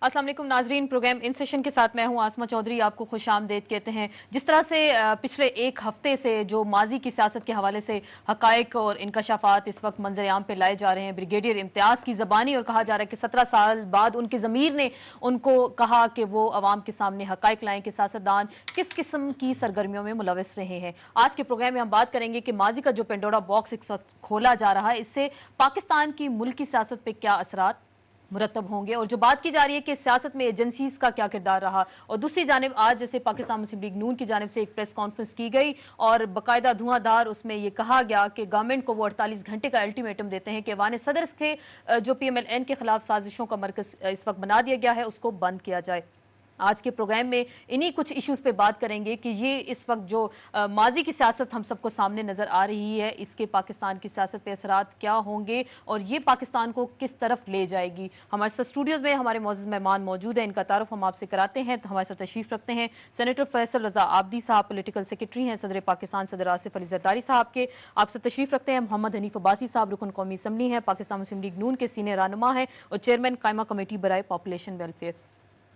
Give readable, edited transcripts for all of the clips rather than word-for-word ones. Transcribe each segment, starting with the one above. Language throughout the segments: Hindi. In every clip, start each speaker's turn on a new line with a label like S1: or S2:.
S1: अस्सलाम वालेकुम नाजरीन, प्रोग्राम इन सेशन के साथ मैं हूं आसमा चौधरी। आपको खुश आमदेद कहते हैं। जिस तरह से पिछले एक हफ्ते से जो माजी की सियासत के हवाले से हकायक और इंकशाफात इस वक्त मंजर-ए-आम पे लाए जा रहे हैं, ब्रिगेडियर इम्तियाज की जबानी, और कहा जा रहा है कि 17 साल बाद उनकी जमीर ने उनको कहा कि वो अवाम के सामने हकायक लाएं कि सियासतदान किस किस्म की सरगर्मियों में मुलविस रहे हैं। आज के प्रोग्राम में हम बात करेंगे कि माजी का जो पेंडोरा बॉक्स इस वक्त खोला जा रहा है, इससे पाकिस्तान की मुल्की सियासत पर क्या असरात मुरतब होंगे, और जो बात की जा रही है कि सियासत में एजेंसीज का क्या किरदार रहा। और दूसरी जानिब आज जैसे पाकिस्तान मुस्लिम लीग नून की जानिब से एक प्रेस कॉन्फ्रेंस की गई और बाकायदा धुआंधार उसमें यह कहा गया कि गवर्नमेंट को वो 48 घंटे का अल्टीमेटम देते हैं कि ऐवान सदर के जो PMLN के खिलाफ साजिशों का मरकज इस वक्त बना दिया गया है उसको बंद किया जाए। आज के प्रोग्राम में इन्हीं कुछ इश्यूज पे बात करेंगे कि ये इस वक्त जो माजी की सियासत हम सबको सामने नजर आ रही है, इसके पाकिस्तान की सियासत पे असरात क्या होंगे और ये पाकिस्तान को किस तरफ ले जाएगी। हमारे साथ स्टूडियोज में हमारे मौजूद मेहमान मौजूद हैं, इनका तारुफ हम आपसे कराते हैं। तो हमारे साथ तशरीफ रखते हैं सेनेटर फैसल रजा आबदी साहब, पोलिटिकल सेक्रेटरी हैं सदर पाकिस्तान सदर आसिफ अली जरदारी साहब के। आपसे तशरीफ रखते हैं मोहम्मद हनीफ अब्बासी साहब, रुकन कौमी असम्बली हैं, पाकिस्तान मुस्लिम लीग नून के सीनियर रहनुमा हैं और चेयरमैन कायमा कमेटी बराए पॉपुलेशन वेलफेयर।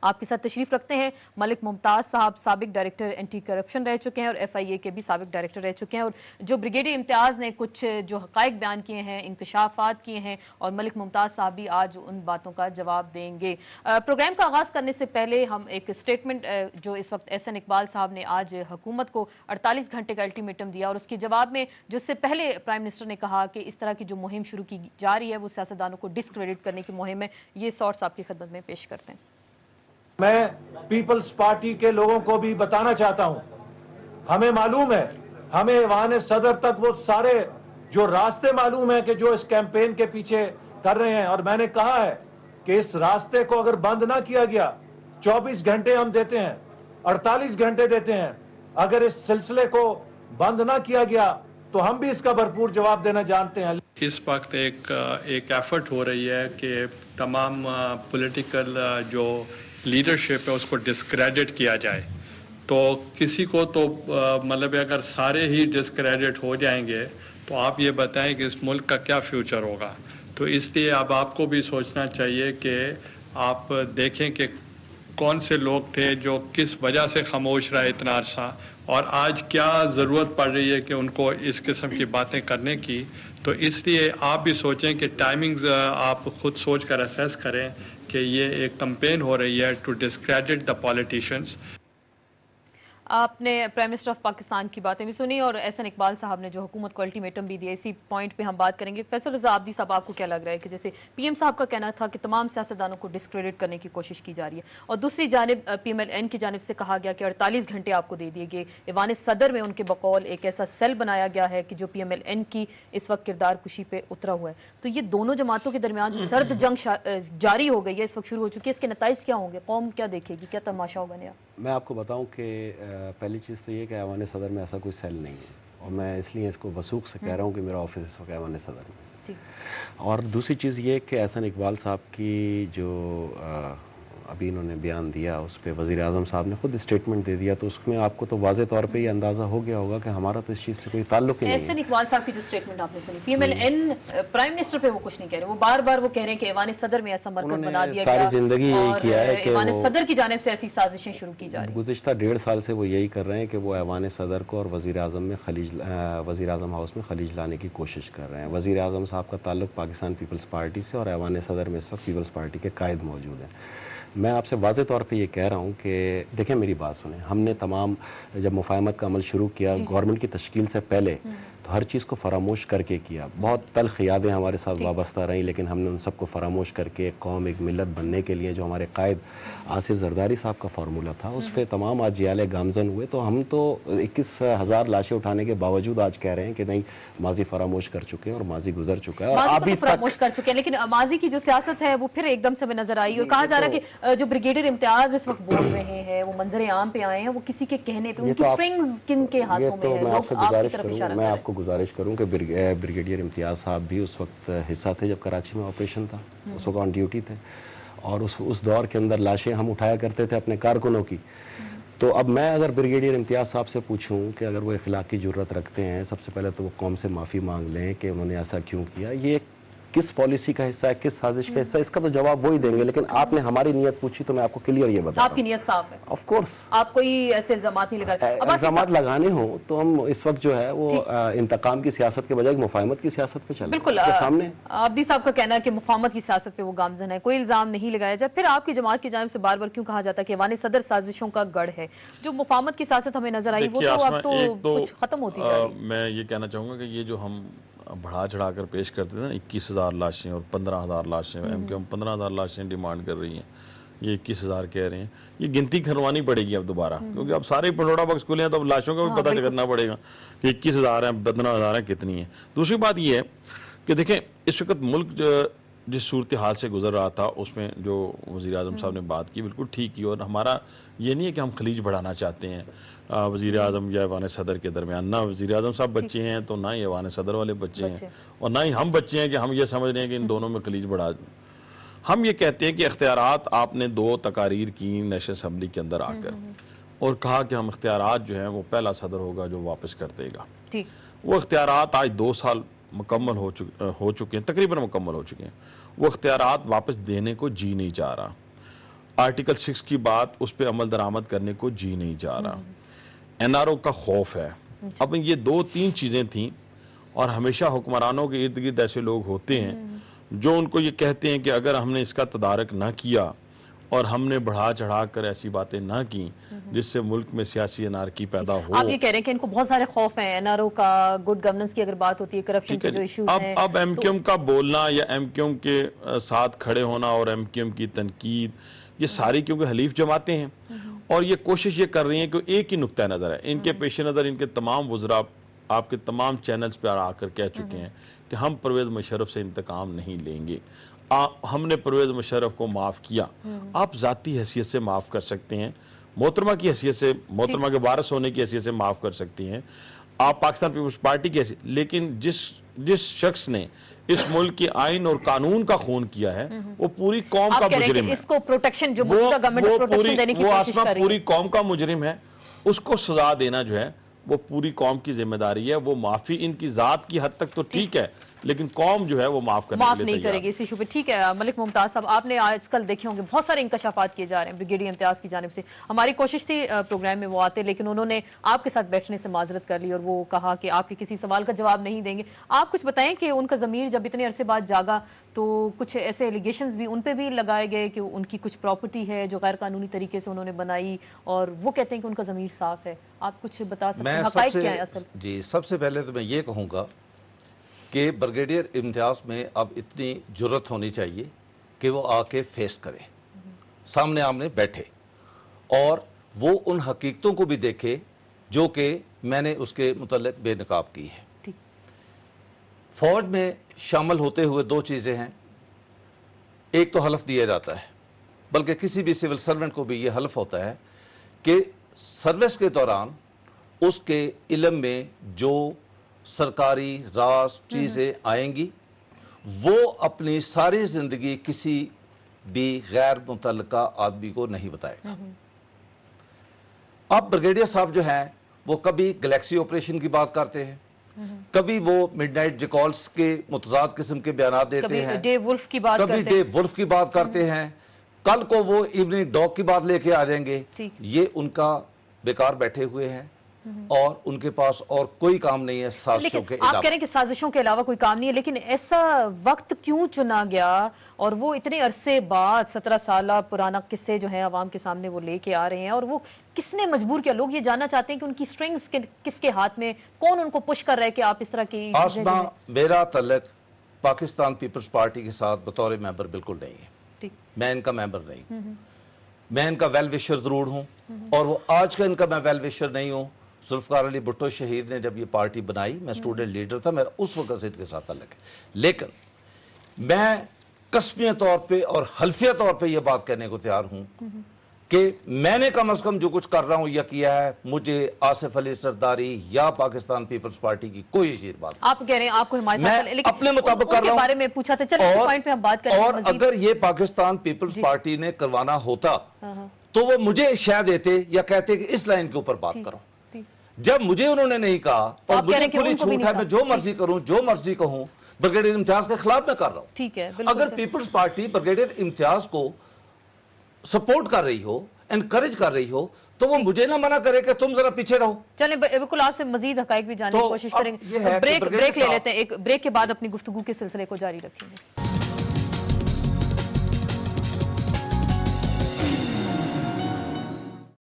S1: आपके साथ तशरीफ रखते हैं मलिक मुमताज साहब, साबिक डायरेक्टर एंटी करप्शन रह चुके हैं और FIA के भी साबिक डायरेक्टर रह चुके हैं, और जो ब्रिगेडियर इम्तियाज ने कुछ जो हकायक बयान किए हैं, इंकशाफात किए हैं, और मलिक मुमताज साहब भी आज उन बातों का जवाब देंगे। प्रोग्राम का आगाज करने से पहले हम एक स्टेटमेंट जो इस वक्त SN इकबाल साहब ने आज हुकूमत को 48 घंटे का अल्टीमेटम दिया, और उसके जवाब में जो इससे पहले प्राइम मिनिस्टर ने कहा कि इस तरह की जो मुहिम शुरू की जा रही है वो सियासतदानों को डिस्क्रेडिट करने की मुहिम है, ये शॉर्ट्स आपकी खिदमत में पेश करते हैं।
S2: मैं पीपल्स पार्टी के लोगों को भी बताना चाहता हूं, हमें मालूम है, हमें ऐवान सदर तक वो सारे जो रास्ते मालूम है कि जो इस कैंपेन के पीछे कर रहे हैं, और मैंने कहा है कि इस रास्ते को अगर बंद ना किया गया, 24 घंटे हम देते हैं, 48 घंटे देते हैं, अगर इस सिलसिले को बंद ना किया गया तो हम भी इसका भरपूर जवाब देना जानते हैं।
S3: इस वक्त एक एफर्ट हो रही है कि तमाम पॉलिटिकल जो लीडरशिप है उसको डिस्क्रेडिट किया जाए। तो किसी को तो मतलब अगर सारे ही डिस्क्रेडिट हो जाएंगे तो आप ये बताएं कि इस मुल्क का क्या फ्यूचर होगा। तो इसलिए अब आपको भी सोचना चाहिए कि आप देखें कि कौन से लोग थे जो किस वजह से खामोश रहे इतना अरसा, और आज क्या ज़रूरत पड़ रही है कि उनको इस किस्म की बातें करने की। तो इसलिए आप भी सोचें कि टाइमिंग्स आप खुद सोच कर असेस करें कि ये एक कैंपेन हो रही है टू डिस्क्रेडिट द पॉलिटिशियंस।
S1: आपने प्राइम मिनिस्टर ऑफ पाकिस्तान की बातें भी सुनी और SN इकबाल साहब ने जो हुकूमत को अल्टीमेटम भी दिया, इसी पॉइंट पे हम बात करेंगे। फैसल रजा आबदी साहब, आपको क्या लग रहा है कि जैसे PM साहब का कहना था कि तमाम सियासतदानों को डिस्क्रेडिट करने की कोशिश की जा रही है, और दूसरी जानिब PMLN की जानिब से कहा गया कि 48 घंटे आपको दे दिए गए। ऐवान सदर में उनके बकौल एक ऐसा सेल बनाया गया है कि जो PMLN की इस वक्त किरदार कुशी पे उतरा हुआ है। तो ये दोनों जमातों के दरमियान जो सर्द जंग जारी हो गई है, इस वक्त शुरू हो चुकी है, इसके नताइज क्या होंगे, कौम क्या देखेगी, क्या तमाशा होगा नया?
S4: मैं आपको बताऊं कि पहली चीज़ तो ये कि ऐवान सदर में ऐसा कोई सेल नहीं है, और मैं इसलिए इसको वसूख से कह रहा हूँ कि मेरा ऑफिस इस वक्त ऐवान सदर में। और दूसरी चीज़ ये कि SN इकबाल साहब की जो अभी इन्होंने बयान दिया उस पर वज़ीर आज़म साहब ने खुद स्टेटमेंट दे दिया, तो उसमें आपको तो वाज़े तौर पे ये अंदाज़ा हो गया होगा कि हमारा तो इस चीज़ से कोई ताल्लुक ही नहीं है।
S1: SN इकबाल साहब की जो स्टेटमेंट आपने सुनी, PMLN प्राइम मिनिस्टर पे वो कुछ नहीं कह रहे, वो बार बार वो कह रहे हैं कि ऐवान सदर में ऐसा मरकज बना दिया गया,
S4: सारी जिंदगी यही किया है कि
S1: ऐवान सदर की जानिब से ऐसी साजिशें शुरू की जा रही हैं।
S4: गुज़िश्ता 1.5 साल से वो यही कर रहे हैं कि वो ऐवान सदर को और वज़ीर आज़म में वज़ीर आज़म हाउस में खलीज लाने की कोशिश कर रहे हैं। वज़ीर आज़म साहब का ताल्लुक पाकिस्तान पीपल्स पार्टी से, और ऐवान सदर में इस वक्त पीपल्स पार्टी के कायद मौजूद हैं। मैं आपसे वाज़े तौर पे ये कह रहा हूँ कि देखें, मेरी बात सुने, हमने तमाम जब मुफाहमत का अमल शुरू किया गवर्नमेंट की तश्कील से पहले, तो हर चीज़ को फरामोश करके किया। बहुत तल्ख यादें हमारे साथ वाबस्ता रहीं, लेकिन हमने उन सबको फरामोश करके एक कौम एक मिलत बनने के लिए जो हमारे कायद आसिफ जरदारी साहब का फार्मूला था उस पर तमाम आज जियाले गामजन हुए। तो हम तो 21,000 लाशें उठाने के बावजूद आज कह रहे हैं कि नहीं, माजी फरामोश कर चुके हैं और माजी गुजर चुका है, और आप भी
S1: फरामोश कर चुके हैं। लेकिन माजी की जो सियासत है वो फिर एकदम से नजर आई, और कहा जा रहा है कि जो ब्रिगेडियर इम्तियाज इस वक्त बोल रहे हैं वो मंजरे आम पे आए हैं, वो किसी के कहने पे, उनकी स्ट्रिंग्स किन के हाथों में है?
S4: मैं आपको गुजारिश करूं कि ब्रिगेडियर इम्तियाज साहब भी उस वक्त हिस्सा थे जब कराची में ऑपरेशन था, उस वक्त ऑन ड्यूटी थे, और उस दौर के अंदर लाशें हम उठाया करते थे अपने कारकुनों की। तो अब मैं अगर ब्रिगेडियर इम्तियाज साहब से पूछूं कि अगर वो इखलाक की जुर्रत रखते हैं, सबसे पहले तो वो कौम से माफ़ी मांग लें कि उन्होंने ऐसा क्यों किया। ये किस पॉलिसी का हिस्सा है, किस साजिश का हिस्सा है, इसका तो जवाब वो ही देंगे। लेकिन आपने हमारी नीयत पूछी तो मैं आपको क्लियर ये बता,
S1: आपकी नीयत साफ है,
S4: ऑफ कोर्स।
S1: आप कोई ऐसे इल्जामात नहीं लगा रहे।
S4: इल्जाम लगाने हो तो हम इस वक्त जो है वो इंतकाम की सियासत के बजाय मुफाहमत की सियासत पे चल
S1: बिल्कुल
S4: सामने।
S1: अब्दी साहब का कहना है कि मुफाहमत की सियासत पे वो गामजन है, कोई इल्जाम नहीं लगाया जाए। फिर आपकी जमात की जानिब से बार बार क्यों कहा जाता है कि ऐवान सदर साजिशों का गढ़ है? जो मुफाहमत की सियासत हमें नजर आई वो तो अब तो कुछ खत्म होती जा रही है।
S5: मैं ये कहना चाहूंगा कि ये जो हम बढ़ा चढ़ाकर पेश करते थे ना, 21,000 लाशें और 15,000 लाशें, एमक्यूएम 15,000 लाशें डिमांड कर रही हैं, ये 21,000 कह रहे हैं। ये गिनती करवानी पड़ेगी अब दोबारा, क्योंकि अब सारे पंडोरा बक्स खुले हैं तो अब लाशों का भी पता करना पड़ेगा कि 21,000 है, 15,000 है, कितनी है। दूसरी बात ये है कि देखें इस वक्त मुल्क जिस सूरत हाल से गुजर रहा था उसमें जो वज़ीर आज़म साहब ने बात की बिल्कुल ठीक की। और हमारा ये नहीं है कि हम खलीज बढ़ाना चाहते हैं वज़ीर आज़म या ऐवान सदर के दरमियान। ना वज़ीर आज़म साहब बच्चे हैं तो ना ही ऐवान सदर वाले बच्चे हैं, और ना ही हम बच्चे हैं कि हम ये समझ रहे हैं कि इन दोनों में खलीज बढ़ा। हम ये कहते हैं कि इख्तियारात आपने 2 तकारीर की नेशनल असम्बली के अंदर आकर और कहा कि हम इख्तियारात जो हैं वो पहला सदर होगा जो वापस कर देगा। वो इख्तियारात आज 2 साल मुकम्मल हो चुके हैं, तकरीबन मुकम्मल हो चुके हैं। वो इख्तियारात वापस देने को जी नहीं चाह रहा। आर्टिकल 6 की बात उस पर अमल दरामद करने को जी नहीं चाह रहा। एनआरओ का खौफ है। अब ये 2-3 चीजें थी, और हमेशा हुक्मरानों के इर्द गिर्द ऐसे लोग होते हैं जो उनको ये कहते हैं कि अगर हमने इसका तदारक ना किया और हमने बढ़ा चढ़ा कर ऐसी बातें ना की जिससे मुल्क में सियासी अनारकी पैदा हो।
S1: आप ये कह रहे हैं कि इनको बहुत सारे खौफ हैं एनआरओ का, गुड गवर्नेंस की अगर बात होती है, करप्शन के जो इश्यूज हैं।
S5: अब एमक्यूएम का बोलना या एमक्यूएम के साथ खड़े होना और एमक्यूएम की तनकीद, ये सारी क्योंकि हलीफ जमाते हैं और ये कोशिश ये कर रही हैं कि एक ही नुक्ता नजर है इनके पेश नजर। इनके तमाम वज़रा आपके तमाम चैनल्स पर आकर कह चुके हैं कि हम परवेज मुशर्रफ से इंतकाम नहीं लेंगे। हमने परवेज मुशर्रफ को माफ किया। आप जाती हैसियत से माफ कर सकते हैं, मोहतरमा की हैसियत से, मोहतरमा के वारिस होने की हैसियत से माफ कर सकती हैं, आप पाकिस्तान पीपल्स पार्टी की हैसियत। लेकिन जिस शख्स ने इस मुल्क के आइन और कानून का खून किया है वो पूरी कौम का मुजरिम है।
S1: इसको प्रोटेक्शन जो प्रोटेक्शन देने की कोशिश कर रही है,
S5: पूरी कौम का मुजरिम है, उसको सजा देना जो है वो पूरी कौम की जिम्मेदारी है। वो माफी इनकी जात की हद तक तो ठीक है, लेकिन कौम जो है वो माफ
S1: नहीं करेगी इस इशू पे। ठीक है मलिक मुमताज साहब, आपने आजकल देखे होंगे बहुत सारे इंकशाफात किए जा रहे हैं ब्रिगेडियर इम्तियाज की जानिब से। हमारी कोशिश थी प्रोग्राम में वो आते, लेकिन उन्होंने आपके साथ बैठने से माजरत कर ली और वो कहा कि आपके किसी सवाल का जवाब नहीं देंगे। आप कुछ बताएं कि उनका ज़मीर जब इतने अरसे बाद जागा तो कुछ ऐसे एलिगेशंस भी उन पे भी लगाए गए कि उनकी कुछ प्रॉपर्टी है जो गैर कानूनी तरीके से उन्होंने बनाई, और वो कहते हैं कि उनका ज़मीर साफ है। आप कुछ बता सकते हैं हक़ाइक़ क्या है असल?
S6: जी, सबसे पहले तो मैं ये कहूँगा कि ब्रिगेडियर इम्तियाज में अब इतनी जुर्रत होनी चाहिए कि वो आके फेस करे, सामने आमने बैठे और वो उन हकीकतों को भी देखे जो कि मैंने उसके मुतल्लिक बेनकाब की है। फौज में शामिल होते हुए 2 चीज़ें हैं। एक तो हलफ दिया जाता है, बल्कि किसी भी सिविल सर्वेंट को भी ये हलफ होता है कि सर्विस के दौरान उसके इल्म में जो सरकारी राज चीजें आएंगी वो अपनी सारी जिंदगी किसी भी गैर मुतल्लिका आदमी को नहीं बताएगा। अब ब्रिगेडियर साहब जो हैं वो कभी गैलेक्सी ऑपरेशन की बात करते हैं, कभी वो मिडनाइट जिकॉल्स के मुतजाद किस्म के बयान देते हैं,
S1: डे वुल्फ की बात
S6: कभी डे वुल्फ की बात करते हैं, कल को वो इवनिंग डॉग की बात लेके आ जाएंगे। ये उनका बेकार बैठे हुए हैं और उनके पास और कोई काम नहीं है साजिशों के अलावा।
S1: आप कह रहे हैं कि साजिशों के अलावा कोई काम नहीं है, लेकिन ऐसा वक्त क्यों चुना गया और वो इतने अरसे बाद 17 साल पुराना किस्से जो है आवाम के सामने वो लेके आ रहे हैं, और वो किसने मजबूर किया? लोग ये जानना चाहते हैं कि उनकी स्ट्रिंग्स किसके हाथ में, कौन उनको पुश कर रहा है कि आप इस तरह की।
S6: आसमा, मेरा तल्लक पाकिस्तान पीपल्स पार्टी के साथ बतौर मेंबर बिल्कुल नहीं है। मैं इनका मेंबर नहीं, मैं इनका वेल विशर जरूर हूं, और वो आज का इनका मैं वेल विशर नहीं हूं। जुल्फकार अली भुट्टो शहीद ने जब ये पार्टी बनाई, मैं स्टूडेंट लीडर था, मेरा उस वक्त से इनके साथ तल्लक है। लेकिन मैं कस्मिया तौर पे और हल्फिया तौर पे ये बात कहने को तैयार हूं कि मैंने कम अज कम जो कुछ कर रहा हूं या किया है, मुझे आसिफ अली सरदारी या पाकिस्तान पीपल्स पार्टी की कोई यकीन बात।
S1: आप कह रहे हैं आपको हिमायत,
S6: मैं अपने मुताबिक कर रहा हूं।
S1: बारे में पूछा था, चलिए पॉइंट पे हम बात करें।
S6: और अगर ये पाकिस्तान पीपल्स पार्टी ने करवाना होता तो वो मुझे शह देते या कहते कि इस लाइन के ऊपर बात करो। जब मुझे उन्होंने नहीं कहा और मुझे खुली छूट है, मैं जो मर्जी करूं, जो मर्जी कहूं, ब्रिगेडियर इम्तियाज के खिलाफ मैं कर रहा हूं।
S1: ठीक है, बिल्कुल
S6: अगर
S1: sir.
S6: Peoples party brigadier Imtiaz को सपोर्ट कर रही हो, एनकरेज कर रही हो, तो वो मुझे ना मना करे कि तुम जरा पीछे रहो।
S1: चलें, बिल्कुल आपसे मजीद हकाइक भी जानने की
S6: तो
S1: कोशिश
S6: अब
S1: करेंगे।
S6: ये है कि
S1: ब्रेक
S6: ब्रिगेडियर
S1: ले
S6: साहब-
S1: लेते हैं, एक ब्रेक के बाद अपनी गुफ्तगू के सिलसिले को जारी रखेंगे।